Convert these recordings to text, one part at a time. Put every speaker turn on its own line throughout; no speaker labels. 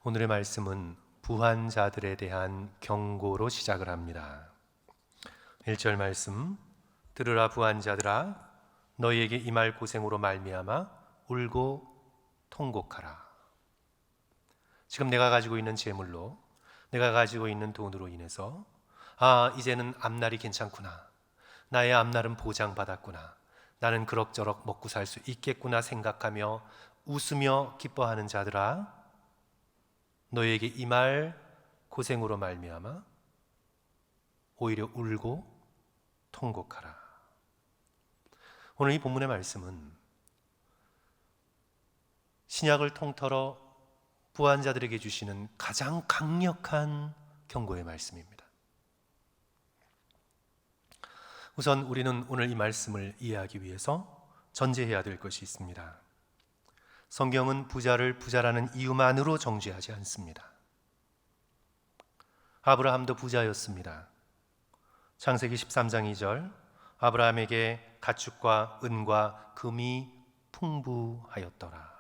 오늘의 말씀은 부한자들에 대한 경고로 시작을 합니다. 1절 말씀, 들으라 부한자들아, 너희에게 임할 고생으로 말미암아 울고 통곡하라. 지금 내가 가지고 있는 재물로, 내가 가지고 있는 돈으로 인해서 이제는 앞날이 괜찮구나, 나의 앞날은 보장받았구나, 나는 그럭저럭 먹고 살 수 있겠구나 생각하며 웃으며 기뻐하는 자들아, 너희에게 임할 고생으로 말미암아 오히려 울고 통곡하라. 오늘 이 본문의 말씀은 신약을 통틀어 부한 자들에게 주시는 가장 강력한 경고의 말씀입니다. 우선 우리는 오늘 이 말씀을 이해하기 위해서 전제해야 될 것이 있습니다. 성경은 부자를 부자라는 이유만으로 정죄하지 않습니다. 아브라함도 부자였습니다. 창세기 13장 2절, 아브라함에게 가축과 은과 금이 풍부하였더라.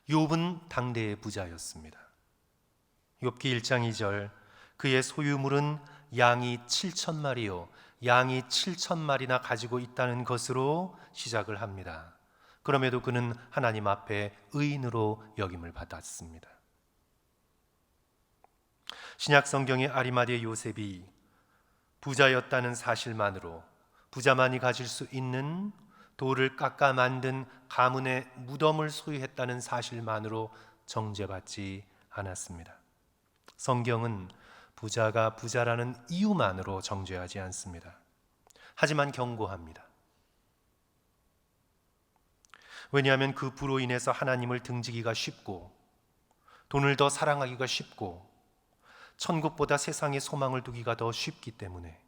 욥은 당대의 부자였습니다. 욥기 1장 2절, 그의 소유물은 양이 7,000마리요 양이 7,000마리나 가지고 있다는 것으로 시작을 합니다. 그럼에도 그는 하나님 앞에 의인으로 여김을 받았습니다. 신약 성경의 아리마대 요셉이 부자였다는 사실만으로, 부자만이 가질 수 있는 돌을 깎아 만든 가문의 무덤을 소유했다는 사실만으로 정죄받지 않았습니다. 성경은 부자가 부자라는 이유만으로 정죄하지 않습니다. 하지만 경고합니다. 왜냐하면 그 부로 인해서 하나님을 등지기가 쉽고, 돈을 더 사랑하기가 쉽고, 천국보다 세상에 소망을 두기가 더 쉽기 때문에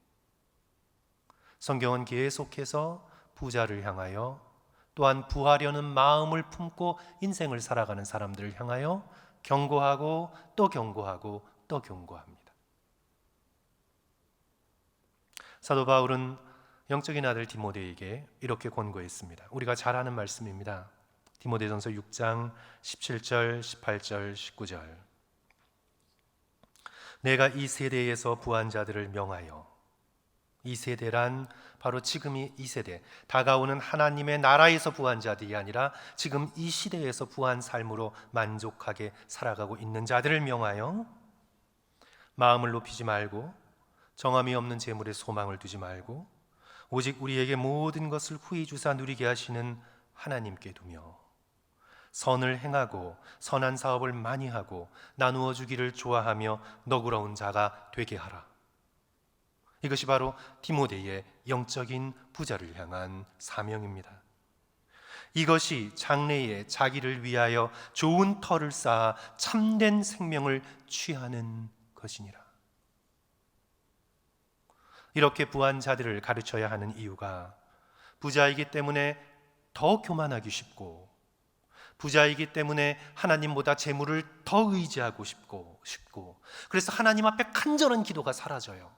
성경은 계속해서 부자를 향하여, 또한 부하려는 마음을 품고 인생을 살아가는 사람들을 향하여 경고하고 또 경고하고 또 경고합니다. 사도 바울은 영적인 아들 디모데에게 이렇게 권고했습니다. 우리가 잘 아는 말씀입니다. 디모데전서 6장 17절, 18절, 19절. 내가 이 세대에서 부한 자들을 명하여, 이 세대란 바로 지금이 이 세대, 다가오는 하나님의 나라에서 부한 자들이 아니라 지금 이 시대에서 부한 삶으로 만족하게 살아가고 있는 자들을 명하여, 마음을 높이지 말고 정함이 없는 재물에 소망을 두지 말고 오직 우리에게 모든 것을 후히 주사 누리게 하시는 하나님께 두며, 선을 행하고 선한 사업을 많이 하고 나누어 주기를 좋아하며 너그러운 자가 되게 하라. 이것이 바로 디모데의 영적인 부자를 향한 사명입니다. 이것이 장래에 자기를 위하여 좋은 터를 쌓아 참된 생명을 취하는 것이니라. 이렇게 부한 자들을 가르쳐야 하는 이유가, 부자이기 때문에 더 교만하기 쉽고, 부자이기 때문에 하나님보다 재물을 더 의지하고 싶고 그래서 하나님 앞에 간절한 기도가 사라져요.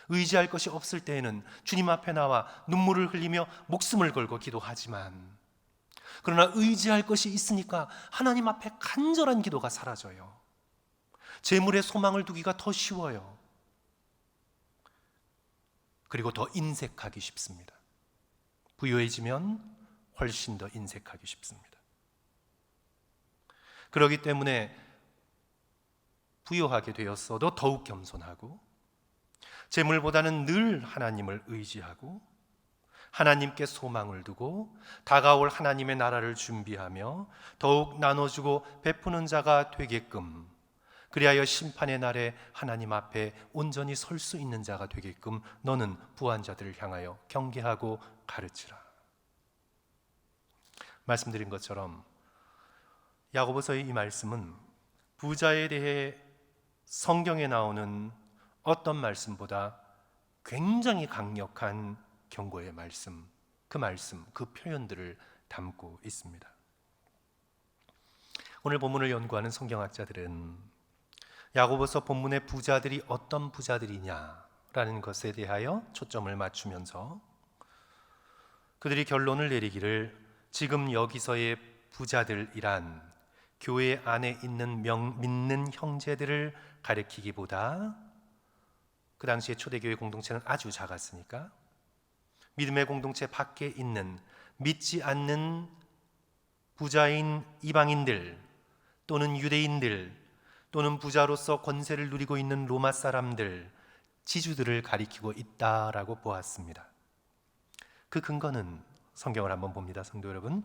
의지할 것이 없을 때에는 주님 앞에 나와 눈물을 흘리며 목숨을 걸고 기도하지만, 그러나 의지할 것이 있으니까 하나님 앞에 간절한 기도가 사라져요. 재물에 소망을 두기가 더 쉬워요. 그리고 더 인색하기 쉽습니다. 부유해지면 훨씬 더 인색하기 쉽습니다. 그렇기 때문에 부유하게 되었어도 더욱 겸손하고, 재물보다는 늘 하나님을 의지하고 하나님께 소망을 두고 다가올 하나님의 나라를 준비하며 더욱 나눠주고 베푸는 자가 되게끔, 그리하여 심판의 날에 하나님 앞에 온전히 설 수 있는 자가 되게끔 너는 부한 자들을 향하여 경계하고 가르치라. 말씀드린 것처럼 야고보서의 이 말씀은 부자에 대해 성경에 나오는 어떤 말씀보다 굉장히 강력한 경고의 말씀, 그 표현들을 담고 있습니다. 오늘 본문을 연구하는 성경학자들은 야고보서 본문의 부자들이 어떤 부자들이냐라는 것에 대하여 초점을 맞추면서 그들이 결론을 내리기를, 지금 여기서의 부자들이란 교회 안에 있는 믿는 형제들을 가리키기보다 그 당시에 초대교회 공동체는 아주 작았으니까 믿음의 공동체 밖에 있는 믿지 않는 부자인 이방인들 또는 유대인들 또는 부자로서 권세를 누리고 있는 로마 사람들, 지주들을 가리키고 있다라고 보았습니다. 그 근거는 성경을 한번 봅니다. 성도 여러분,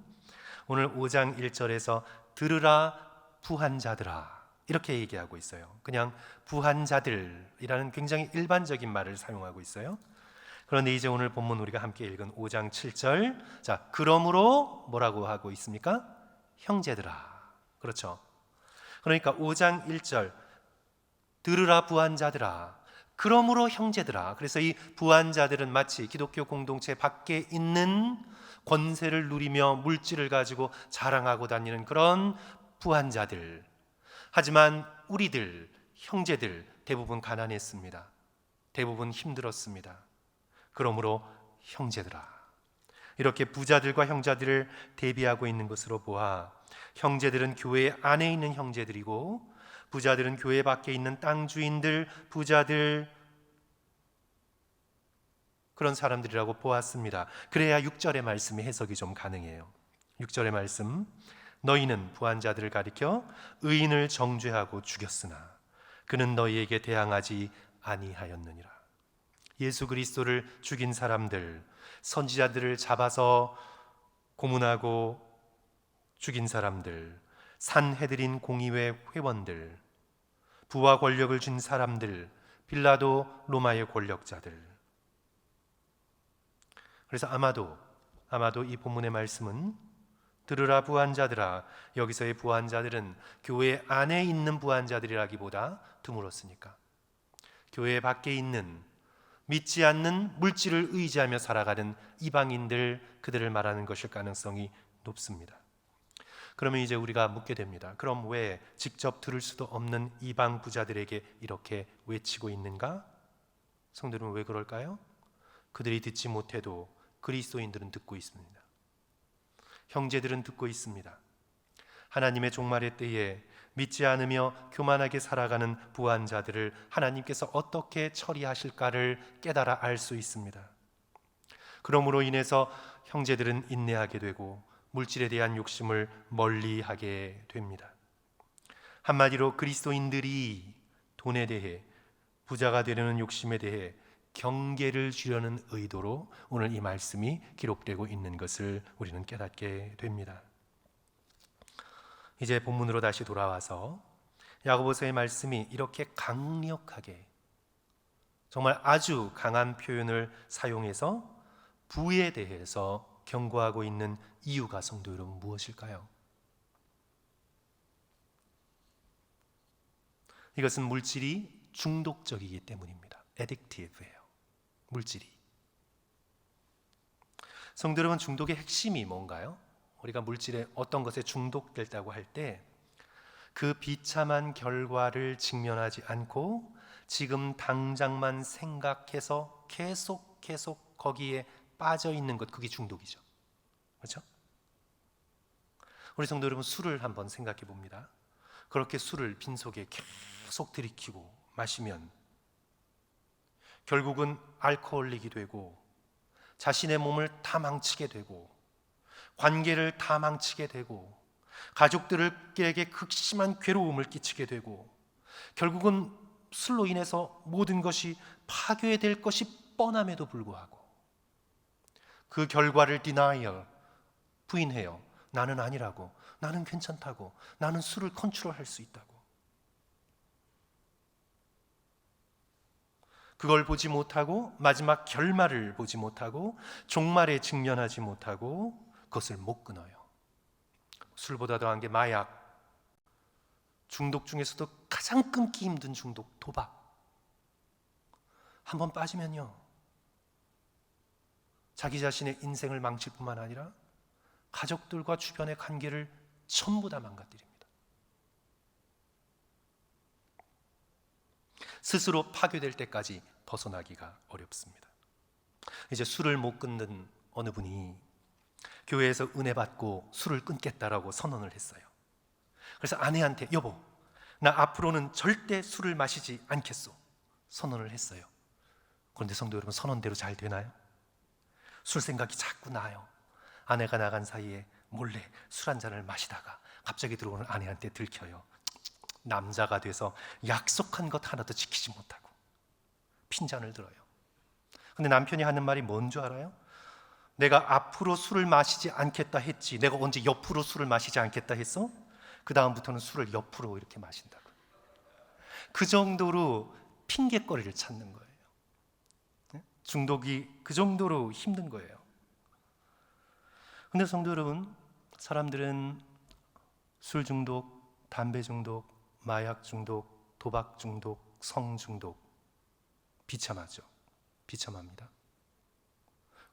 오늘 5장 1절에서 들으라 부한 자들아 이렇게 얘기하고 있어요. 그냥 부한 자들이라는 굉장히 일반적인 말을 사용하고 있어요. 그런데 이제 오늘 본문 우리가 함께 읽은 5장 7절, 자, 그러므로 뭐라고 하고 있습니까? 형제들아. 그렇죠. 그러니까 5장 1절 들으라 부한 자들아, 그러므로 형제들아. 그래서 이 부한 자들은 마치 기독교 공동체 밖에 있는 권세를 누리며 물질을 가지고 자랑하고 다니는 그런 부한 자들. 하지만 우리들, 형제들 대부분 가난했습니다. 대부분 힘들었습니다. 그러므로 형제들아. 이렇게 부자들과 형제들을 대비하고 있는 것으로 보아 형제들은 교회 안에 있는 형제들이고 부자들은 교회 밖에 있는 땅 주인들, 부자들, 그런 사람들이라고 보았습니다. 그래야 6절의 말씀이 해석이 좀 가능해요. 6절의 말씀, 너희는 부한 자들을 가리켜 의인을 정죄하고 죽였으나 그는 너희에게 대항하지 아니하였느니라. 예수 그리스도를 죽인 사람들, 선지자들을 잡아서 고문하고 죽인 사람들, 산헤드린 공의회 회원들, 부와 권력을 준 사람들, 빌라도 로마의 권력자들. 그래서 아마도 이 본문의 말씀은 들으라 부한 자들아, 여기서의 부한 자들은 교회 안에 있는 부한 자들이라기보다 드물었으니까 교회 밖에 있는 믿지 않는 물질을 의지하며 살아가는 이방인들, 그들을 말하는 것일 가능성이 높습니다. 그러면 이제 우리가 묻게 됩니다. 그럼 왜 직접 들을 수도 없는 이방 부자들에게 이렇게 외치고 있는가? 성도들은 왜 그럴까요? 그들이 듣지 못해도 그리스도인들은 듣고 있습니다. 형제들은 듣고 있습니다. 하나님의 종말의 때에 믿지 않으며 교만하게 살아가는 부한 자들을 하나님께서 어떻게 처리하실까를 깨달아 알 수 있습니다. 그러므로 인해서 형제들은 인내하게 되고 물질에 대한 욕심을 멀리하게 됩니다. 한마디로 그리스도인들이 돈에 대해, 부자가 되려는 욕심에 대해 경계를 주려는 의도로 오늘 이 말씀이 기록되고 있는 것을 우리는 깨닫게 됩니다. 이제 본문으로 다시 돌아와서 야고보서의 말씀이 이렇게 강력하게, 정말 아주 강한 표현을 사용해서 부에 대해서 경고하고 있는 이유가 성도 여러분 무엇일까요? 이것은 물질이 중독적이기 때문입니다. addictive예요. 물질이. 성도 여러분, 중독의 핵심이 뭔가요? 우리가 물질에 어떤 것에 중독됐다고 할 때 그 비참한 결과를 직면하지 않고 지금 당장만 생각해서 계속 거기에 빠져 있는 것, 그게 중독이죠. 그렇죠? 우리 성도 여러분, 술을 한번 생각해 봅니다. 그렇게 술을 빈속에 계속 들이키고 마시면 결국은 알코올릭이 되고 자신의 몸을 다 망치게 되고 관계를 다 망치게 되고 가족들에게 극심한 괴로움을 끼치게 되고 결국은 술로 인해서 모든 것이 파괴될 것이 뻔함에도 불구하고 그 결과를 denial, 부인해요. 나는 아니라고, 나는 괜찮다고, 나는 술을 컨트롤할 수 있다고. 그걸 보지 못하고 마지막 결말을 보지 못하고 종말에 직면하지 못하고 그것을 못 끊어요. 술보다 더한 게 마약, 중독 중에서도 가장 끊기 힘든 중독, 도박. 한번 빠지면요, 자기 자신의 인생을 망칠 뿐만 아니라 가족들과 주변의 관계를 전부 다 망가뜨립니다. 스스로 파괴될 때까지 벗어나기가 어렵습니다. 이제 술을 못 끊는 어느 분이 교회에서 은혜 받고 술을 끊겠다라고 선언을 했어요. 그래서 아내한테 여보, 나 앞으로는 절대 술을 마시지 않겠소 선언을 했어요. 그런데 성도 여러분, 선언대로 잘 되나요? 술 생각이 자꾸 나요. 아내가 나간 사이에 몰래 술 한 잔을 마시다가 갑자기 들어오는 아내한테 들켜요. 남자가 돼서 약속한 것 하나도 지키지 못하고 핀잔을 들어요. 근데 남편이 하는 말이 뭔 줄 알아요? 내가 앞으로 술을 마시지 않겠다 했지, 내가 언제 옆으로 술을 마시지 않겠다 했어? 그 다음부터는 술을 옆으로 이렇게 마신다고. 그 정도로 핑계거리를 찾는 거예요. 중독이 그 정도로 힘든 거예요. 근데 성도 여러분, 사람들은 술 중독, 담배 중독, 마약 중독, 도박 중독, 성 중독 비참하죠. 비참합니다.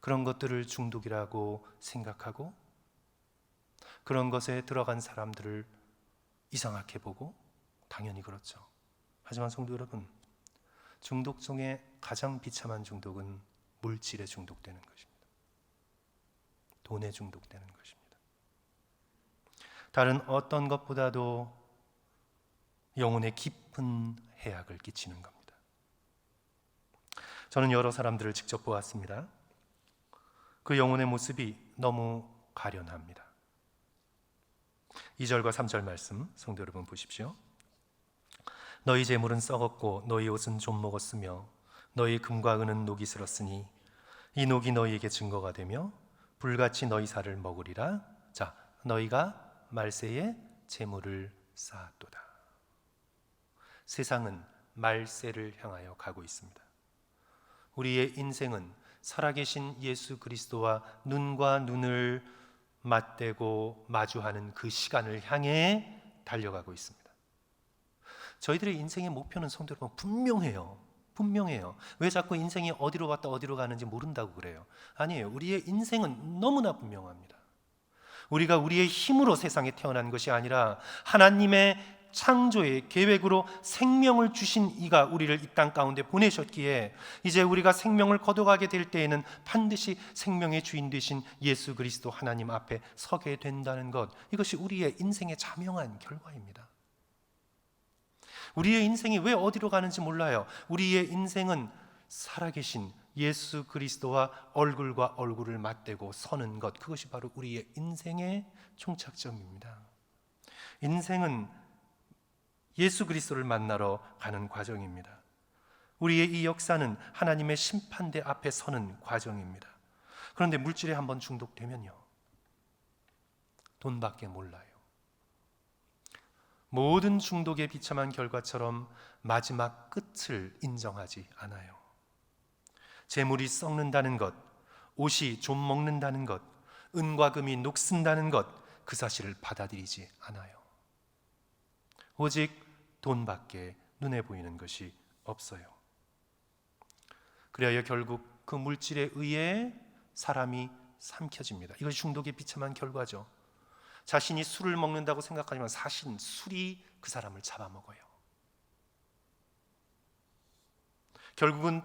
그런 것들을 중독이라고 생각하고 그런 것에 들어간 사람들을 이상하게 보고 당연히 그렇죠. 하지만 성도 여러분, 중독 중에 가장 비참한 중독은 물질에 중독되는 것입니다. 돈에 중독되는 것입니다. 다른 어떤 것보다도 영혼에 깊은 해악을 끼치는 겁니다. 저는 여러 사람들을 직접 보았습니다. 그 영혼의 모습이 너무 가련합니다. 2절과 3절 말씀 성도 여러분 보십시오. 너희 재물은 썩었고 너희 옷은 좀 먹었으며 너희 금과 은은 녹이 슬었으니 이 녹이 너희에게 증거가 되며 불같이 너희 살을 먹으리라. 자, 너희가 말세에 재물을 쌓았도다. 세상은 말세를 향하여 가고 있습니다. 우리의 인생은 살아계신 예수 그리스도와 눈과 눈을 맞대고 마주하는 그 시간을 향해 달려가고 있습니다. 저희들의 인생의 목표는 성도 여러분 분명해요. 왜 자꾸 인생이 어디로 왔다 어디로 가는지 모른다고 그래요? 아니에요. 우리의 인생은 너무나 분명합니다. 우리가 우리의 힘으로 세상에 태어난 것이 아니라 하나님의 창조의 계획으로 생명을 주신 이가 우리를 이 땅 가운데 보내셨기에 이제 우리가 생명을 거둬가게 될 때에는 반드시 생명의 주인 되신 예수 그리스도 하나님 앞에 서게 된다는 것, 이것이 우리의 인생의 자명한 결과입니다. 우리의 인생이 왜 어디로 가는지 몰라요. 우리의 인생은 살아계신 예수 그리스도와 얼굴과 얼굴을 맞대고 서는 것, 그것이 바로 우리의 인생의 종착점입니다. 인생은 예수 그리스도를 만나러 가는 과정입니다. 우리의 이 역사는 하나님의 심판대 앞에 서는 과정입니다. 그런데 물질에 한번 중독되면요, 돈밖에 몰라요. 모든 중독의 비참한 결과처럼 마지막 끝을 인정하지 않아요. 재물이 썩는다는 것, 옷이 좀 먹는다는 것, 은과 금이 녹슨다는 것, 그 사실을 받아들이지 않아요. 오직 돈밖에 눈에 보이는 것이 없어요. 그래야 결국 그 물질에 의해 사람이 삼켜집니다. 이것이 중독의 비참한 결과죠. 자신이 술을 먹는다고 생각하지만 사실 술이 그 사람을 잡아먹어요. 결국은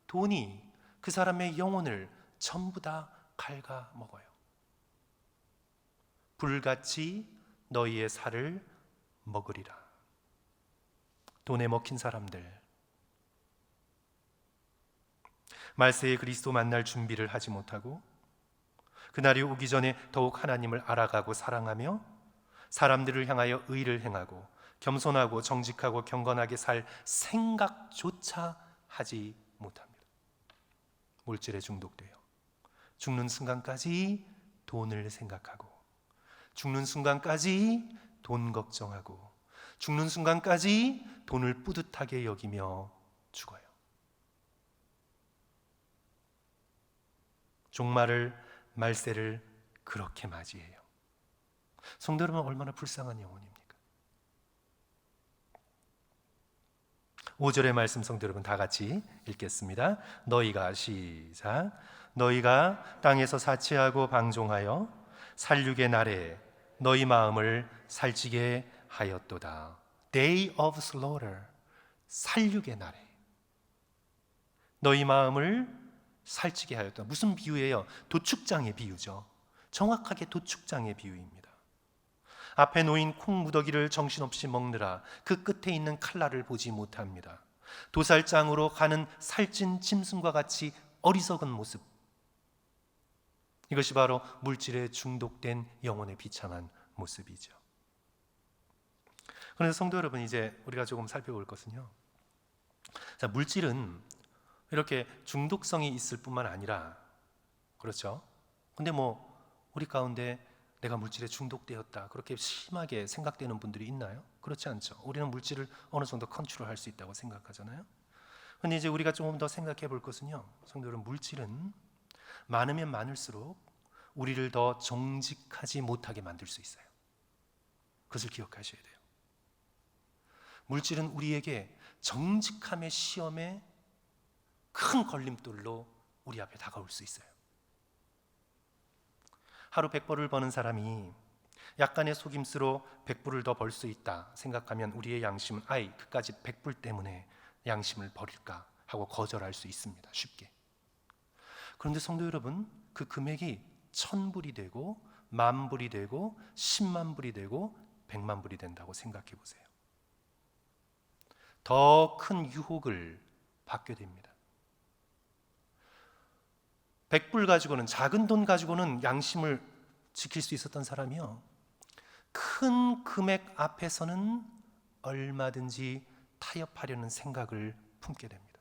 돈이 그 사람의 영혼을 전부 다 갉아먹어요. 불같이 너희의 살을 먹으리라. 돈에 먹힌 사람들, 말세에 그리스도 만날 준비를 하지 못하고 그날이 오기 전에 더욱 하나님을 알아가고 사랑하며 사람들을 향하여 의를 행하고 겸손하고 정직하고 경건하게 살 생각조차 하지 못합니다. 물질에 중독돼요. 죽는 순간까지 돈을 생각하고, 죽는 순간까지 돈 걱정하고, 죽는 순간까지 돈을 뿌듯하게 여기며 죽어요. 종말을, 말세를 그렇게 맞이해요. 성도 여러분, 얼마나 불쌍한 영혼입니까? 5절의 말씀 성도 여러분 다 같이 읽겠습니다. 너희가, 시작. 너희가 땅에서 사치하고 방종하여 살육의 날에 너희 마음을 살찌게 하였도다. Day of slaughter, 살육의 날에 너희 마음을 살찌게 하였다. 무슨 비유예요? 도축장의 비유죠. 정확하게 도축장의 비유입니다. 앞에 놓인 콩무더기를 정신없이 먹느라 그 끝에 있는 칼날을 보지 못합니다. 도살장으로 가는 살찐 짐승과 같이 어리석은 모습, 이것이 바로 물질에 중독된 영혼의 비참한 모습이죠. 그런데 성도 여러분, 이제 우리가 조금 살펴볼 것은요, 자, 물질은 이렇게 중독성이 있을 뿐만 아니라, 그렇죠? 근데 우리 가운데 내가 물질에 중독되었다 그렇게 심하게 생각되는 분들이 있나요? 그렇지 않죠. 우리는 물질을 어느 정도 컨트롤할 수 있다고 생각하잖아요. 그런데 이제 우리가 조금 더 생각해 볼 것은요, 성도 여러분, 물질은 많으면 많을수록 우리를 더 정직하지 못하게 만들 수 있어요. 그것을 기억하셔야 돼요. 물질은 우리에게 정직함의 시험에 큰 걸림돌로 우리 앞에 다가올 수 있어요. 하루 100불을 버는 사람이 약간의 속임수로 100불을 더 벌 수 있다 생각하면 우리의 양심은 그까지 100불 때문에 양심을 버릴까 하고 거절할 수 있습니다. 쉽게. 그런데 성도 여러분, 그 금액이 1000불이 되고 10,000불이 되고 100,000불이 되고 100,000불이 된다고 생각해 보세요. 더 큰 유혹을 받게 됩니다. 100불 가지고는, 작은 돈 가지고는 양심을 지킬 수 있었던 사람이요, 큰 금액 앞에서는 얼마든지 타협하려는 생각을 품게 됩니다.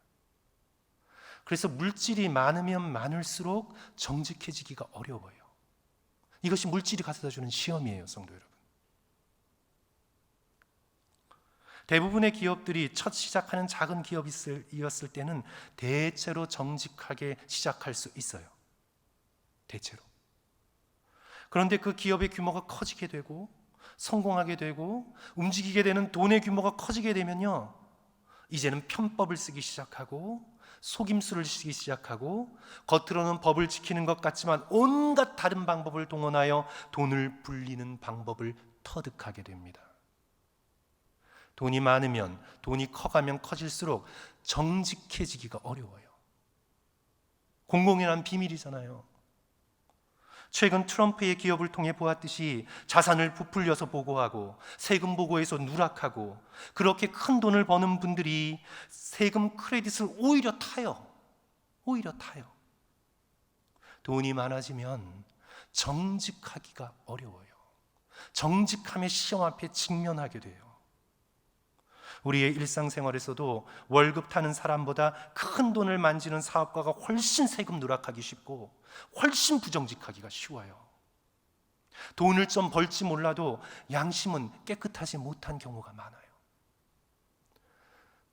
그래서 물질이 많으면 많을수록 정직해지기가 어려워요. 이것이 물질이 가져다 주는 시험이에요, 성도 여러분. 대부분의 기업들이 첫 시작하는 작은 기업이었을 때는 대체로 정직하게 시작할 수 있어요. 대체로. 그런데 그 기업의 규모가 커지게 되고 성공하게 되고 움직이게 되는 돈의 규모가 커지게 되면요, 이제는 편법을 쓰기 시작하고 속임수를 쓰기 시작하고 겉으로는 법을 지키는 것 같지만 온갖 다른 방법을 동원하여 돈을 불리는 방법을 터득하게 됩니다. 돈이 많으면, 돈이 커가면 커질수록 정직해지기가 어려워요. 공공연한 비밀이잖아요. 최근 트럼프의 기업을 통해 보았듯이 자산을 부풀려서 보고하고 세금 보고에서 누락하고 그렇게 큰 돈을 버는 분들이 세금 크레딧을 오히려 타요. 돈이 많아지면 정직하기가 어려워요. 정직함의 시험 앞에 직면하게 돼요. 우리의 일상생활에서도 월급 타는 사람보다 큰 돈을 만지는 사업가가 훨씬 세금 누락하기 쉽고 훨씬 부정직하기가 쉬워요. 돈을 좀 벌지 몰라도 양심은 깨끗하지 못한 경우가 많아요.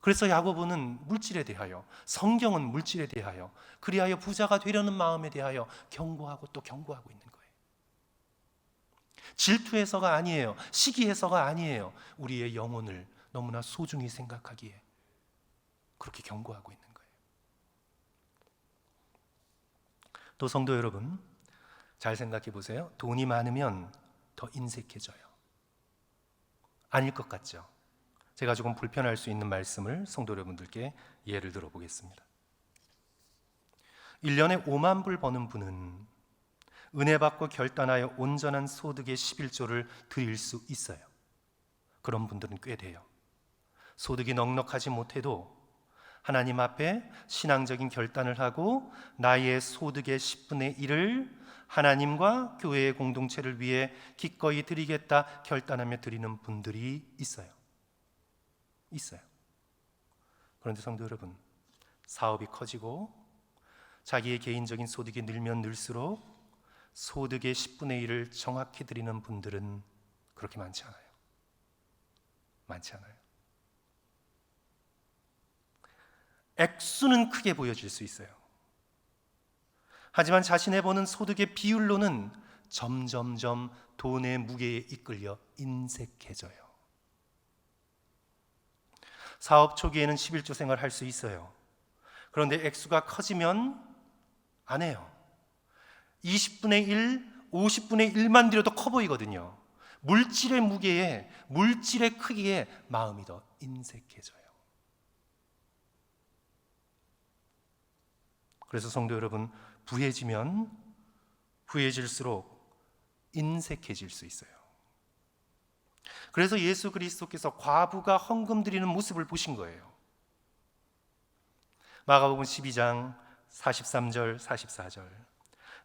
그래서 야고보는 물질에 대하여, 성경은 물질에 대하여, 그리하여 부자가 되려는 마음에 대하여 경고하고 또 경고하고 있는 거예요. 질투해서가 아니에요. 시기해서가 아니에요. 우리의 영혼을 너무나 소중히 생각하기에 그렇게 경고하고 있는 거예요. 또 성도 여러분, 잘 생각해 보세요. 돈이 많으면 더 인색해져요. 아닐 것 같죠? 제가 조금 불편할 수 있는 말씀을 성도 여러분들께 예를 들어 보겠습니다. 1년에 5만 불 버는 분은 은혜 받고 결단하여 온전한 소득의 11조를 드릴 수 있어요. 그런 분들은 꽤 돼요. 소득이 넉넉하지 못해도 하나님 앞에 신앙적인 결단을 하고 나의 소득의 10분의 1을 하나님과 교회의 공동체를 위해 기꺼이 드리겠다 결단하며 드리는 분들이 있어요. 그런데 성도 여러분, 사업이 커지고 자기의 개인적인 소득이 늘면 늘수록 소득의 10분의 1을 정확히 드리는 분들은 그렇게 많지 않아요. 액수는 크게 보여질 수 있어요. 하지만 자신의 버는 소득의 비율로는 점점점 돈의 무게에 이끌려 인색해져요. 사업 초기에는 11조 생활을 할 수 있어요. 그런데 액수가 커지면 안 해요. 20분의 1, 50분의 1만 드려도 커 보이거든요. 물질의 무게에, 물질의 크기에 마음이 더 인색해져요. 그래서 성도 여러분, 부해질수록 인색해질 수 있어요. 그래서 예수 그리스도께서 과부가 헌금 드리는 모습을 보신 거예요. 마가복음 12장 43절 44절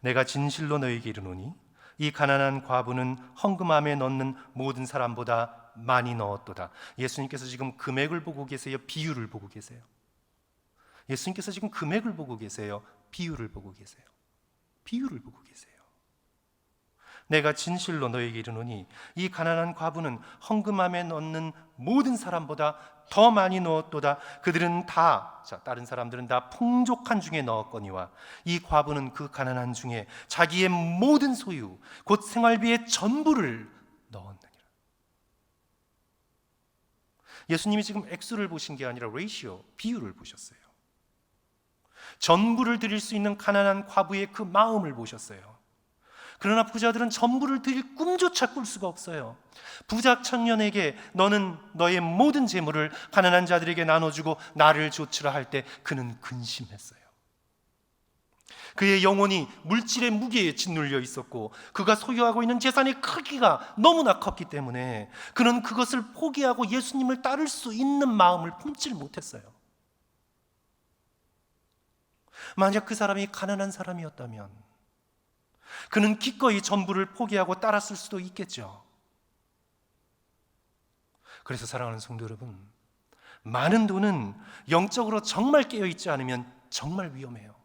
내가 진실로 너희에게 이르노니 이 가난한 과부는 헌금함에 넣는 모든 사람보다 많이 넣었도다. 예수님께서 지금 금액을 보고 계세요? 비율을 보고 계세요? 예수님께서 지금 금액을 보고 계세요? 비율을 보고 계세요? 비율을 보고 계세요. 내가 진실로 너에게 이르노니 이 가난한 과부는 헌금함에 넣는 모든 사람보다 더 많이 넣었도다. 그들은 다, 다른 사람들은 다 풍족한 중에 넣었거니와 이 과부는 그 가난한 중에 자기의 모든 소유 곧 생활비의 전부를 넣었느니라. 예수님이 지금 액수를 보신 게 아니라 레이시오, 비율을 보셨어요. 전부를 드릴 수 있는 가난한 과부의 그 마음을 보셨어요. 그러나 부자들은 전부를 드릴 꿈조차 꿀 수가 없어요. 부자 청년에게 너는 너의 모든 재물을 가난한 자들에게 나눠주고 나를 조치라 할 때 그는 근심했어요. 그의 영혼이 물질의 무게에 짓눌려 있었고 그가 소유하고 있는 재산의 크기가 너무나 컸기 때문에 그는 그것을 포기하고 예수님을 따를 수 있는 마음을 품질 못했어요. 만약 그 사람이 가난한 사람이었다면 그는 기꺼이 전부를 포기하고 따랐을 수도 있겠죠. 그래서 사랑하는 성도 여러분, 많은 돈은 영적으로 정말 깨어있지 않으면 정말 위험해요.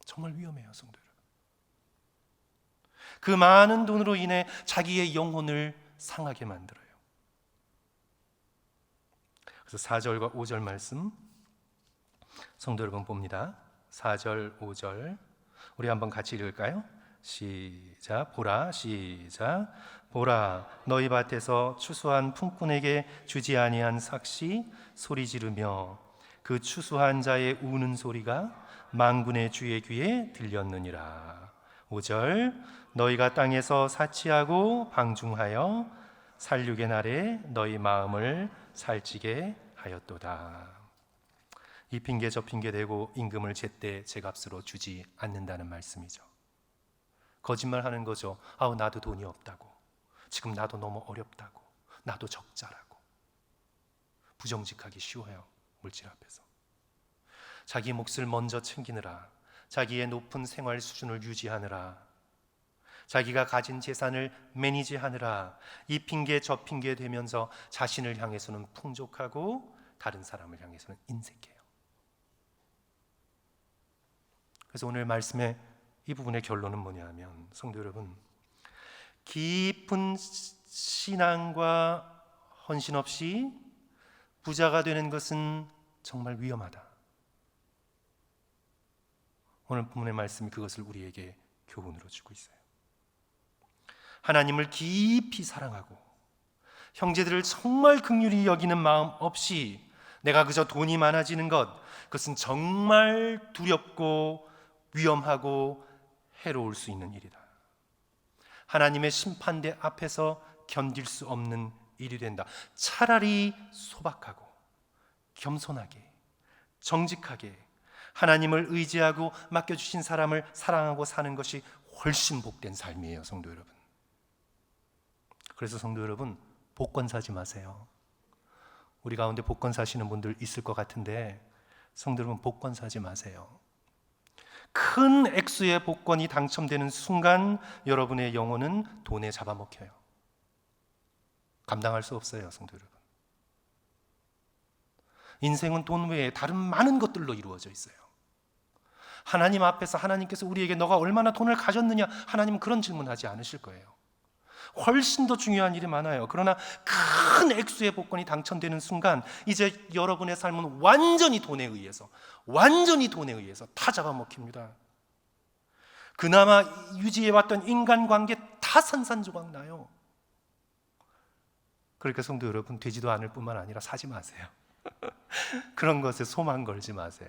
정말 위험해요, 성도 여러분. 그 많은 돈으로 인해 자기의 영혼을 상하게 만들어요. 그래서 4절과 5절 말씀 성도 여러분 봅니다. 4절, 5절 우리 한번 같이 읽을까요? 시작. 보라, 시작. 보라, 너희 밭에서 추수한 품꾼에게 주지 아니한 삭시 소리 지르며 그 추수한 자의 우는 소리가 만군의 주의 귀에 들렸느니라. 5절 너희가 땅에서 사치하고 방중하여 살육의 날에 너희 마음을 살찌게 하였도다. 이 핑계 저 핑계 대고 임금을 제때 제값으로 주지 않는다는 말씀이죠. 거짓말하는 거죠. 아우 나도 돈이 없다고, 지금 나도 너무 어렵다고, 나도 적자라고. 부정직하기 쉬워요. 물질 앞에서 자기 몫을 먼저 챙기느라, 자기의 높은 생활 수준을 유지하느라, 자기가 가진 재산을 매니지하느라 이 핑계 저 핑계 대면서 자신을 향해서는 풍족하고 다른 사람을 향해서는 인색해요. 그래서 오늘 말씀의 이 부분의 결론은 뭐냐면, 성도 여러분, 깊은 신앙과 헌신 없이 부자가 되는 것은 정말 위험하다. 오늘 본문의 말씀이 그것을 우리에게 교훈으로 주고 있어요. 하나님을 깊이 사랑하고 형제들을 정말 긍휼히 여기는 마음 없이 내가 그저 돈이 많아지는 것, 그것은 정말 두렵고 위험하고 해로울 수 있는 일이다. 하나님의 심판대 앞에서 견딜 수 없는 일이 된다. 차라리 소박하고 겸손하게 정직하게 하나님을 의지하고 맡겨주신 사람을 사랑하고 사는 것이 훨씬 복된 삶이에요, 성도 여러분. 그래서 성도 여러분, 복권 사지 마세요. 우리 가운데 복권 사시는 분들 있을 것 같은데, 성도 여러분, 복권 사지 마세요. 큰 액수의 복권이 당첨되는 순간 여러분의 영혼은 돈에 잡아먹혀요. 감당할 수 없어요, 성도 여러분. 인생은 돈 외에 다른 많은 것들로 이루어져 있어요. 하나님 앞에서 하나님께서 우리에게 너가 얼마나 돈을 가졌느냐, 하나님은 그런 질문하지 않으실 거예요. 훨씬 더 중요한 일이 많아요. 그러나 큰 액수의 복권이 당첨되는 순간 이제 여러분의 삶은 완전히 돈에 의해서 다 잡아먹힙니다. 그나마 유지해왔던 인간관계 다 산산조각 나요. 그러니까 성도 여러분, 되지도 않을 뿐만 아니라 사지 마세요. 그런 것에 소망 걸지 마세요.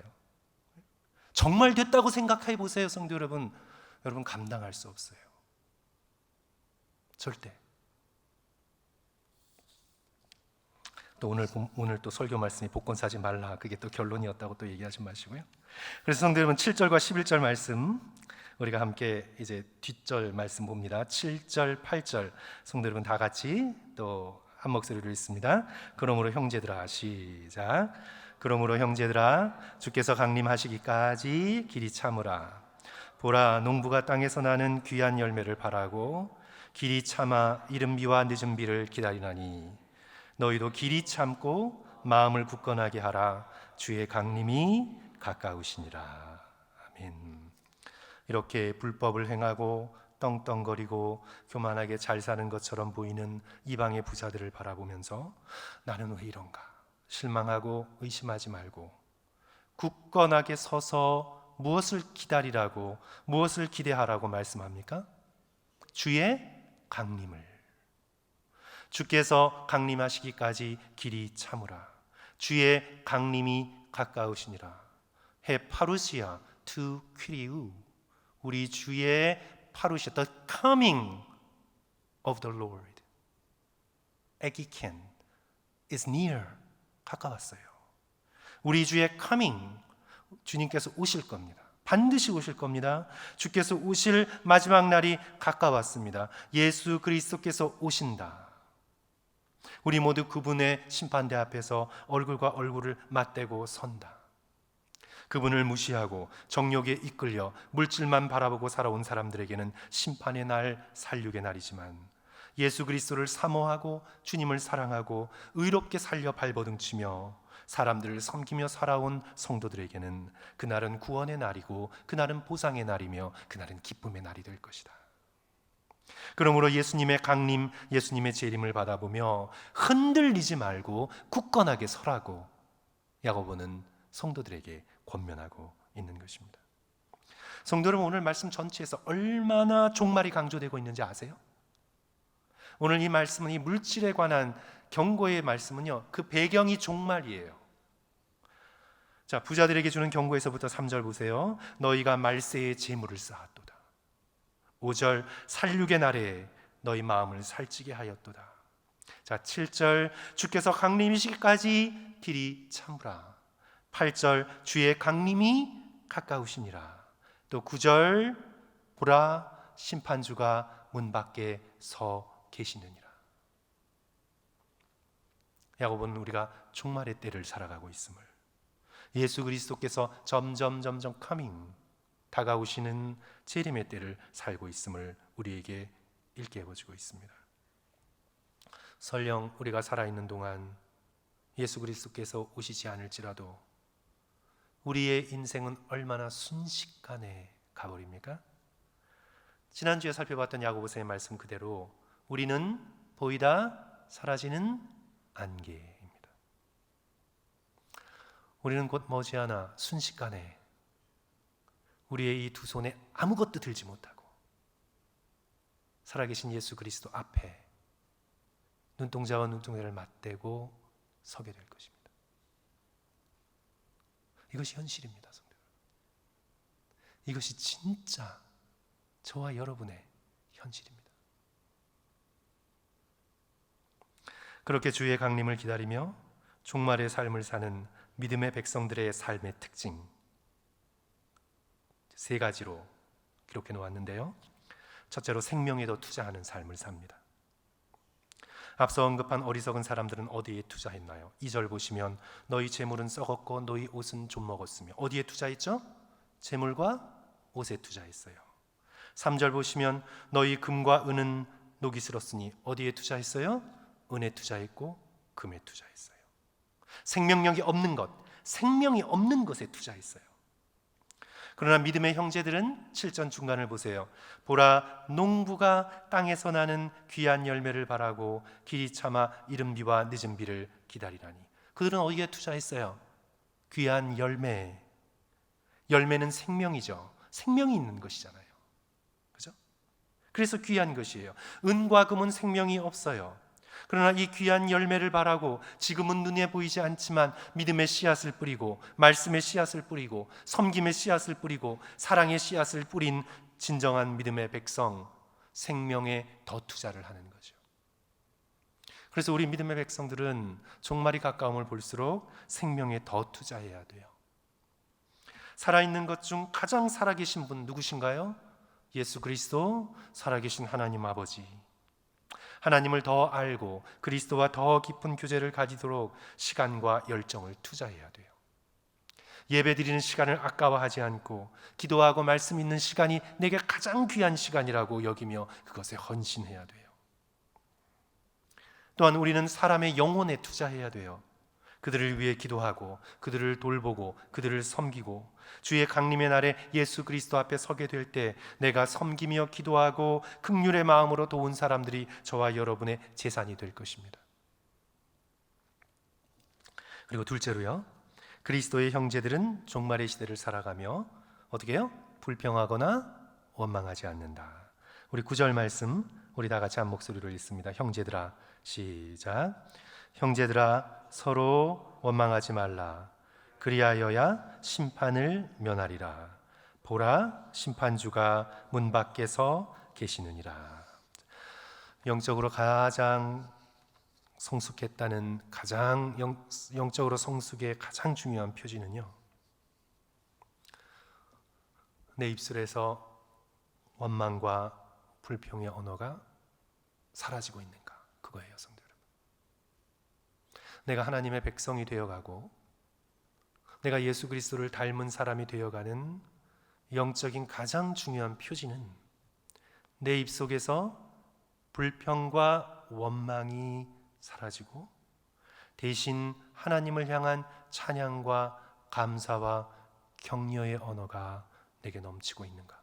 정말 됐다고 생각해 보세요, 성도 여러분. 여러분 감당할 수 없어요. 절대. 또 오늘 또 설교 말씀이 복권 사지 말라, 그게 또 결론이었다고 또 얘기하지 마시고요. 그래서 성도 여러분, 7절과 11절 말씀 우리가 함께 이제 뒷절 말씀 봅니다. 7절, 8절 성도 여러분 다 같이 또 한 목소리로 읽습니다. 그러므로 형제들아, 시작. 그러므로 형제들아, 주께서 강림하시기까지 길이 참으라. 보라, 농부가 땅에서 나는 귀한 열매를 바라고 길이 참아 이른 비와 늦은 비를 기다리나니 너희도 길이 참고 마음을 굳건하게 하라. 주의 강림이 가까우시니라. 아멘. 이렇게 불법을 행하고 떵떵거리고 교만하게 잘 사는 것처럼 보이는 이방의 부자들을 바라보면서 나는 왜 이런가 실망하고 의심하지 말고 굳건하게 서서 무엇을 기다리라고, 무엇을 기대하라고 말씀합니까? 주의 강림을. 주께서 강림하시기까지 길이 참으라. 주의 강림이 가까우시니라. 해 파루시아 투 퀴리우. 우리 주의 파루시아, the coming of the Lord. 에기켄 is near. 가까웠어요. 우리 주의 coming, 주님께서 오실 겁니다. 반드시 오실 겁니다. 주께서 오실 마지막 날이 가까웠습니다. 예수 그리스도께서 오신다. 우리 모두 그분의 심판대 앞에서 얼굴과 얼굴을 맞대고 선다. 그분을 무시하고 정욕에 이끌려 물질만 바라보고 살아온 사람들에게는 심판의 날, 살육의 날이지만 예수 그리스도를 사모하고 주님을 사랑하고 의롭게 살려 발버둥치며 사람들을 섬기며 살아온 성도들에게는 그날은 구원의 날이고 그날은 보상의 날이며 그날은 기쁨의 날이 될 것이다. 그러므로 예수님의 강림, 예수님의 재림을 받아보며 흔들리지 말고 굳건하게 서라고 야고보는 성도들에게 권면하고 있는 것입니다. 성도 여러분, 오늘 말씀 전체에서 얼마나 종말이 강조되고 있는지 아세요? 오늘 이 말씀은, 이 물질에 관한 경고의 말씀은요, 그 배경이 종말이에요. 자, 부자들에게 주는 경고에서부터 3절 보세요. 너희가 말세에 재물을 쌓았도다. 5절, 살육의 날에 너희 마음을 살찌게 하였도다. 자, 7절, 주께서 강림이시기까지 길이 참으라. 8절, 주의 강림이 가까우시니라. 또 9절, 보라, 심판주가 문 밖에 서 계시느니라. 야고보는 우리가 종말의 때를 살아가고 있음을, 예수 그리스도께서 점점 coming, 다가오시는 재림의 때를 살고 있음을 우리에게 일깨워주고 있습니다. 설령 우리가 살아있는 동안 예수 그리스도께서 오시지 않을지라도 우리의 인생은 얼마나 순식간에 가버립니까? 지난주에 살펴봤던 야고보서의 말씀 그대로 우리는 보이다 사라지는 안개입니다. 우리는 곧 머지않아 순식간에 우리의 이 두 손에 아무것도 들지 못하고 살아계신 예수 그리스도 앞에 눈동자와 눈동자를 맞대고 서게 될 것입니다. 이것이 현실입니다, 성도 여러분. 이것이 진짜 저와 여러분의 현실입니다. 그렇게 주의 강림을 기다리며 종말의 삶을 사는 믿음의 백성들의 삶의 특징, 세 가지로 기록해 놓았는데요. 첫째로 생명에도 투자하는 삶을 삽니다. 앞서 언급한 어리석은 사람들은 어디에 투자했나요? 2절 보시면 너희 재물은 썩었고 너희 옷은 좀 먹었으며. 어디에 투자했죠? 재물과 옷에 투자했어요. 3절 보시면 너희 금과 은은 녹이 슬었으니. 어디에 투자했어요? 은에 투자했고 금에 투자했어요. 생명력이 없는 것, 생명이 없는 것에 투자했어요. 그러나 믿음의 형제들은 7절 중간을 보세요. 보라, 농부가 땅에서 나는 귀한 열매를 바라고 길이 참아 이른 비와 늦은 비를 기다리라니. 그들은 어디에 투자했어요? 귀한 열매. 열매는 생명이죠. 생명이 있는 것이잖아요. 그죠? 그래서 귀한 것이에요. 은과 금은 생명이 없어요. 그러나 이 귀한 열매를 바라고 지금은 눈에 보이지 않지만 믿음의 씨앗을 뿌리고 말씀의 씨앗을 뿌리고 섬김의 씨앗을 뿌리고 사랑의 씨앗을 뿌린 진정한 믿음의 백성, 생명에 더 투자를 하는 거죠. 그래서 우리 믿음의 백성들은 종말이 가까움을 볼수록 생명에 더 투자해야 돼요. 살아있는 것 중 가장 살아계신 분 누구신가요? 예수 그리스도 살아계신 하나님 아버지, 하나님을 더 알고 그리스도와 더 깊은 교제를 가지도록 시간과 열정을 투자해야 돼요. 예배드리는 시간을 아까워하지 않고 기도하고 말씀 있는 시간이 내게 가장 귀한 시간이라고 여기며 그것에 헌신해야 돼요. 또한 우리는 사람의 영혼에 투자해야 돼요. 그들을 위해 기도하고 그들을 돌보고 그들을 섬기고 주의 강림의 날에 예수 그리스도 앞에 서게 될 때 내가 섬기며 기도하고 긍휼의 마음으로 도운 사람들이 저와 여러분의 재산이 될 것입니다. 그리고 둘째로요, 그리스도의 형제들은 종말의 시대를 살아가며 어떻게 해요? 불평하거나 원망하지 않는다. 우리 9절 말씀 우리 다 같이 한 목소리로 읽습니다. 형제들아, 시작. 형제들아, 서로 원망하지 말라. 그리하여야 심판을 면하리라. 보라, 심판주가 문 밖에서 계시느니라. 영적으로 가장 성숙했다는, 가장 영적으로 성숙의 가장 중요한 표지는요, 내 입술에서 원망과 불평의 언어가 사라지고 있는가, 그거예요. 성도 여러분, 내가 하나님의 백성이 되어가고 내가 예수 그리스도를 닮은 사람이 되어가는 영적인 가장 중요한 표지는 내 입속에서 불평과 원망이 사라지고 대신 하나님을 향한 찬양과 감사와 격려의 언어가 내게 넘치고 있는가,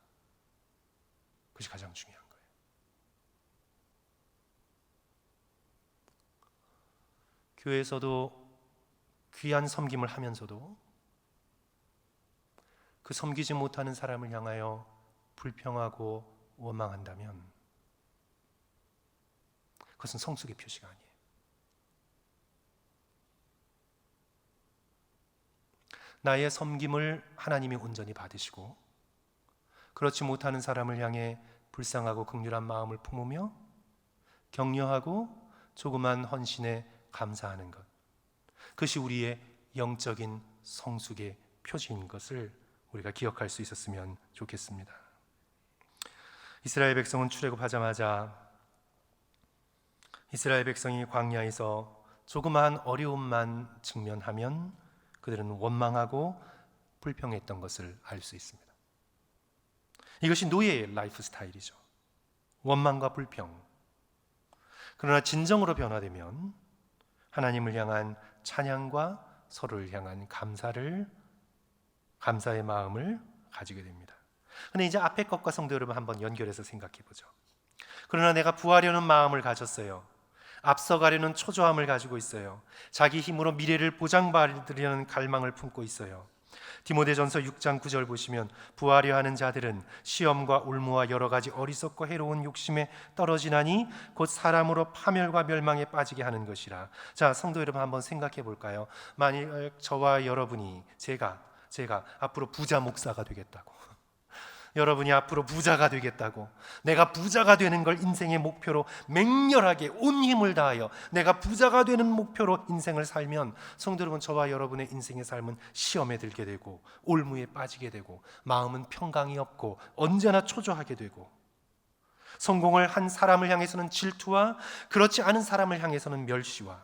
그것이 가장 중요한 거예요. 교회에서도 귀한 섬김을 하면서도 그 섬기지 못하는 사람을 향하여 불평하고 원망한다면 그것은 성숙의 표시가 아니에요. 나의 섬김을 하나님이 온전히 받으시고 그렇지 못하는 사람을 향해 불쌍하고 긍휼한 마음을 품으며 격려하고 조그만 헌신에 감사하는 것, 그것이 우리의 영적인 성숙의 표지인 것을 우리가 기억할 수 있었으면 좋겠습니다. 이스라엘 백성은 출애굽하자마자 이스라엘 백성이 광야에서 조그마한 어려움만 직면하면 그들은 원망하고 불평했던 것을 알 수 있습니다. 이것이 노예의 라이프 스타일이죠. 원망과 불평. 그러나 진정으로 변화되면 하나님을 향한 찬양과 서로를 향한 감사의 마음을 가지게 됩니다. 그런데 이제 앞에 것과 성도 여러분 한번 연결해서 생각해 보죠. 그러나 내가 부하려는 마음을 가졌어요. 앞서가려는 초조함을 가지고 있어요. 자기 힘으로 미래를 보장받으려는 갈망을 품고 있어요. 디모데전서 6장 9절 보시면 부하려 하는 자들은 시험과 올무와 여러 가지 어리석고 해로운 욕심에 떨어지나니 곧 사람으로 파멸과 멸망에 빠지게 하는 것이라. 자, 성도 여러분 한번 생각해 볼까요? 만일 저와 여러분이 제가 앞으로 부자 목사가 되겠다고, 여러분이 앞으로 부자가 되겠다고, 내가 부자가 되는 걸 인생의 목표로 맹렬하게 온 힘을 다하여 내가 부자가 되는 목표로 인생을 살면 성도 여러분, 저와 여러분의 인생의 삶은 시험에 들게 되고 올무에 빠지게 되고 마음은 평강이 없고 언제나 초조하게 되고, 성공을 한 사람을 향해서는 질투와 그렇지 않은 사람을 향해서는 멸시와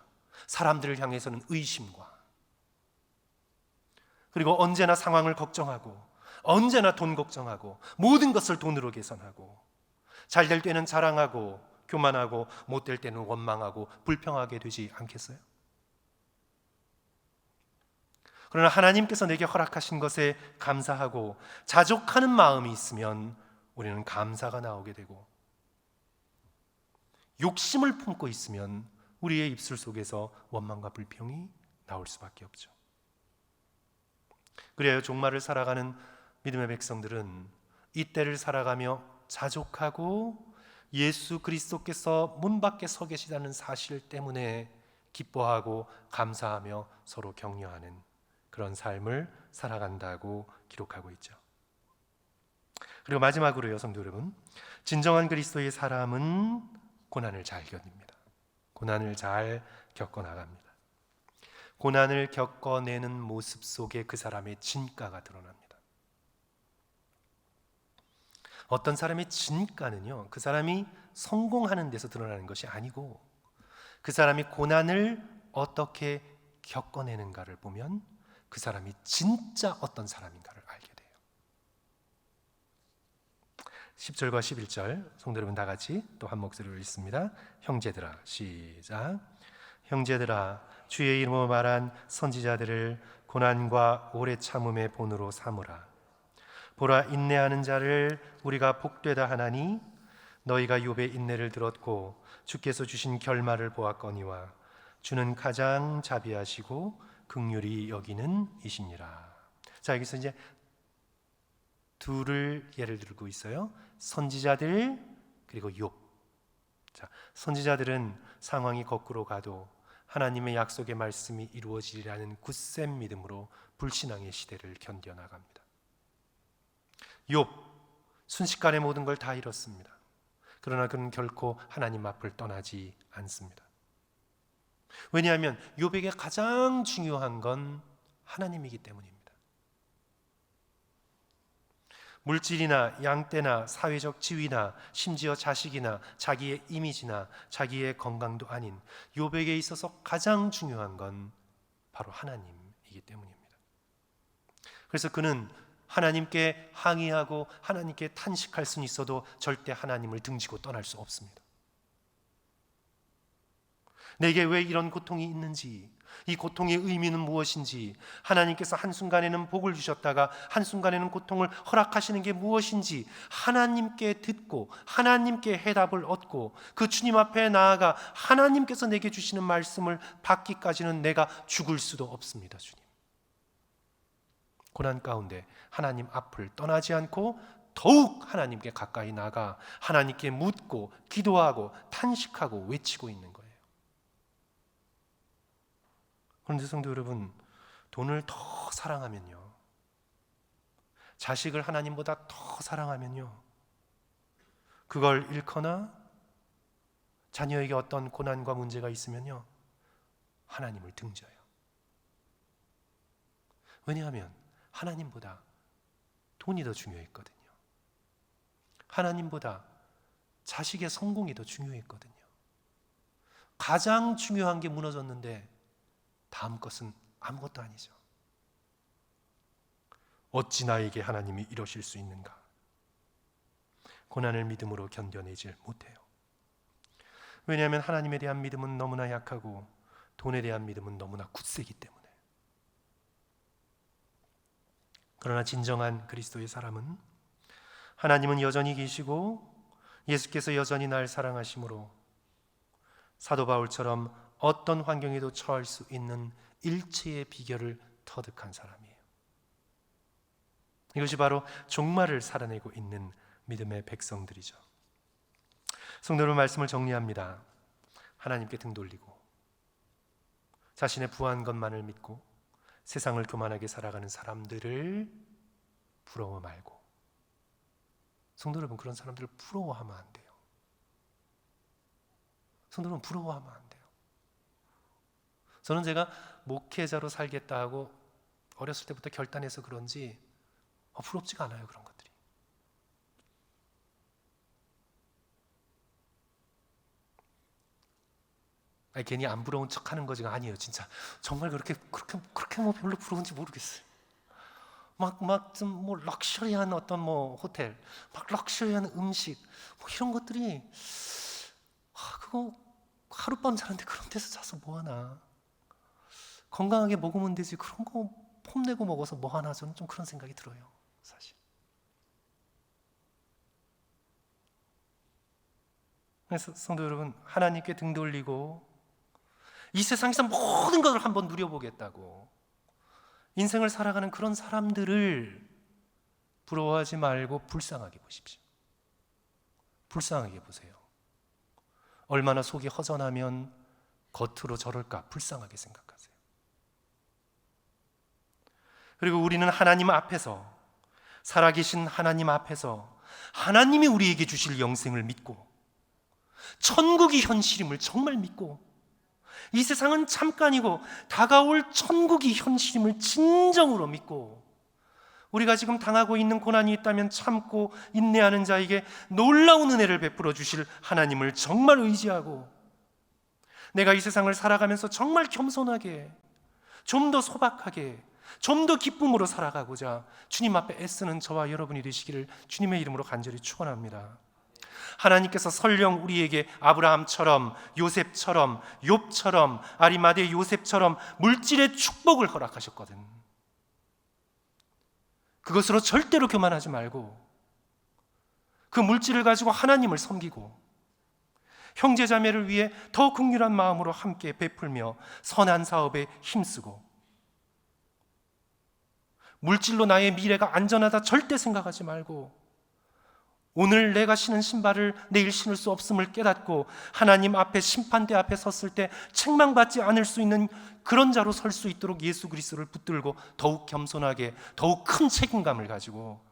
사람들을 향해서는 의심과, 그리고 언제나 상황을 걱정하고 언제나 돈 걱정하고 모든 것을 돈으로 계산하고 잘 될 때는 자랑하고 교만하고 못 될 때는 원망하고 불평하게 되지 않겠어요? 그러나 하나님께서 내게 허락하신 것에 감사하고 자족하는 마음이 있으면 우리는 감사가 나오게 되고, 욕심을 품고 있으면 우리의 입술 속에서 원망과 불평이 나올 수밖에 없죠. 그래야 종말을 살아가는 믿음의 백성들은 이 때를 살아가며 자족하고 예수 그리스도께서 문 밖에 서 계시다는 사실 때문에 기뻐하고 감사하며 서로 격려하는 그런 삶을 살아간다고 기록하고 있죠. 그리고 마지막으로요, 성도 여러분, 진정한 그리스도의 사람은 고난을 잘 견딥니다. 고난을 잘 겪어나갑니다. 고난을 겪어내는 모습 속에 그 사람의 진가가 드러납니다. 어떤 사람의 진가는요, 그 사람이 성공하는 데서 드러나는 것이 아니고 그 사람이 고난을 어떻게 겪어내는가를 보면 그 사람이 진짜 어떤 사람인가를 알게 돼요. 10절과 11절 성도 여러분 다 같이 또 한 목소리로 읽습니다. 형제들아, 시작. 형제들아, 주의 이름으로 말한 선지자들을 고난과 오래 참음의 본으로 삼으라. 보라, 인내하는 자를 우리가 복되다 하나니 너희가 욥의 인내를 들었고 주께서 주신 결말을 보았거니와 주는 가장 자비하시고 긍휼히 여기는 이시니라. 자, 여기서 이제 둘을 예를 들고 있어요. 선지자들 그리고 욥. 자, 선지자들은 상황이 거꾸로 가도 하나님의 약속의 말씀이 이루어지리라는 굳센 믿음으로 불신앙의 시대를 견뎌나갑니다. 욥, 순식간에 모든 걸 다 잃었습니다. 그러나 그는 결코 하나님 앞을 떠나지 않습니다. 왜냐하면 욥에게 가장 중요한 건 하나님이기 때문입니다. 물질이나 양떼나 사회적 지위나 심지어 자식이나 자기의 이미지나 자기의 건강도 아닌 욥에게 있어서 가장 중요한 건 바로 하나님이기 때문입니다. 그래서 그는 하나님께 항의하고 하나님께 탄식할 수는 있어도 절대 하나님을 등지고 떠날 수 없습니다. 내게 왜 이런 고통이 있는지, 이 고통의 의미는 무엇인지, 하나님께서 한순간에는 복을 주셨다가 한순간에는 고통을 허락하시는 게 무엇인지 하나님께 듣고 하나님께 해답을 얻고 그 주님 앞에 나아가 하나님께서 내게 주시는 말씀을 받기까지는 내가 죽을 수도 없습니다. 주님, 고난 가운데 하나님 앞을 떠나지 않고 더욱 하나님께 가까이 나가 하나님께 묻고 기도하고 탄식하고 외치고 있는 거예요. 그런데 성도 여러분, 돈을 더 사랑하면요, 자식을 하나님보다 더 사랑하면요, 그걸 잃거나 자녀에게 어떤 고난과 문제가 있으면요, 하나님을 등져요. 왜냐하면 하나님보다 돈이 더 중요했거든요. 하나님보다 자식의 성공이 더 중요했거든요. 가장 중요한 게 무너졌는데 다음 것은 아무것도 아니죠. 어찌 나에게 하나님이 이러실 수 있는가? 고난을 믿음으로 견뎌내질 못해요. 왜냐하면 하나님에 대한 믿음은 너무나 약하고 돈에 대한 믿음은 너무나 굳세기 때문에. 그러나 진정한 그리스도의 사람은 하나님은 여전히 계시고 예수께서 여전히 날 사랑하심으로 사도 바울처럼 어떤 환경에도 처할 수 있는 일체의 비결을 터득한 사람이에요. 이것이 바로 종말을 살아내고 있는 믿음의 백성들이죠. 성도 여러분, 말씀을 정리합니다. 하나님께 등 돌리고 자신의 부한 것만을 믿고 세상을 교만하게 살아가는 사람들을 부러워 말고, 성도 여러분, 그런 사람들을 부러워하면 안 돼요. 성도 여러분, 부러워하면 안 돼요. 저는 제가 목회자로 살겠다 하고 어렸을 때부터 결단해서 그런지 부럽지가 않아요, 그런 것들이. 아니, 괜히 안 부러운 척하는 거지가 아니에요. 진짜 정말 그렇게 뭐 별로 부러운지 모르겠어요. 막 좀 뭐 럭셔리한 어떤 뭐 호텔, 막 럭셔리한 음식, 뭐 이런 것들이 그거 하룻밤 자는데 그런 데서 자서 뭐 하나? 건강하게 먹으면 되지, 그런 거 폼내고 먹어서 뭐 하나? 저는 좀 그런 생각이 들어요, 사실. 그래서 성도 여러분, 하나님께 등 돌리고 이 세상에서 모든 것을 한번 누려보겠다고 인생을 살아가는 그런 사람들을 부러워하지 말고 불쌍하게 보십시오. 불쌍하게 보세요. 얼마나 속이 허전하면 겉으로 저럴까 불쌍하게 생각하세요. 그리고 우리는 하나님 앞에서, 살아계신 하나님 앞에서 하나님이 우리에게 주실 영생을 믿고 천국이 현실임을 정말 믿고 이 세상은 잠깐이고 다가올 천국이 현실임을 진정으로 믿고 우리가 지금 당하고 있는 고난이 있다면 참고 인내하는 자에게 놀라운 은혜를 베풀어 주실 하나님을 정말 의지하고, 내가 이 세상을 살아가면서 정말 겸손하게, 좀 더 소박하게, 좀 더 기쁨으로 살아가고자 주님 앞에 애쓰는 저와 여러분이 되시기를 주님의 이름으로 간절히 축원합니다. 하나님께서 설령 우리에게 아브라함처럼, 요셉처럼, 욥처럼, 아리마대 요셉처럼 물질의 축복을 허락하셨거든. 그것으로 절대로 교만하지 말고 그 물질을 가지고 하나님을 섬기고 형제자매를 위해 더 긍휼한 마음으로 함께 베풀며 선한 사업에 힘쓰고, 물질로 나의 미래가 안전하다 절대 생각하지 말고 오늘 내가 신은 신발을 내일 신을 수 없음을 깨닫고 하나님 앞에, 심판대 앞에 섰을 때 책망받지 않을 수 있는 그런 자로 설 수 있도록 예수 그리스도를 붙들고 더욱 겸손하게, 더욱 큰 책임감을 가지고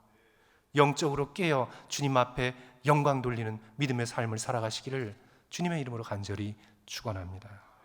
영적으로 깨어 주님 앞에 영광 돌리는 믿음의 삶을 살아가시기를 주님의 이름으로 간절히 축원합니다.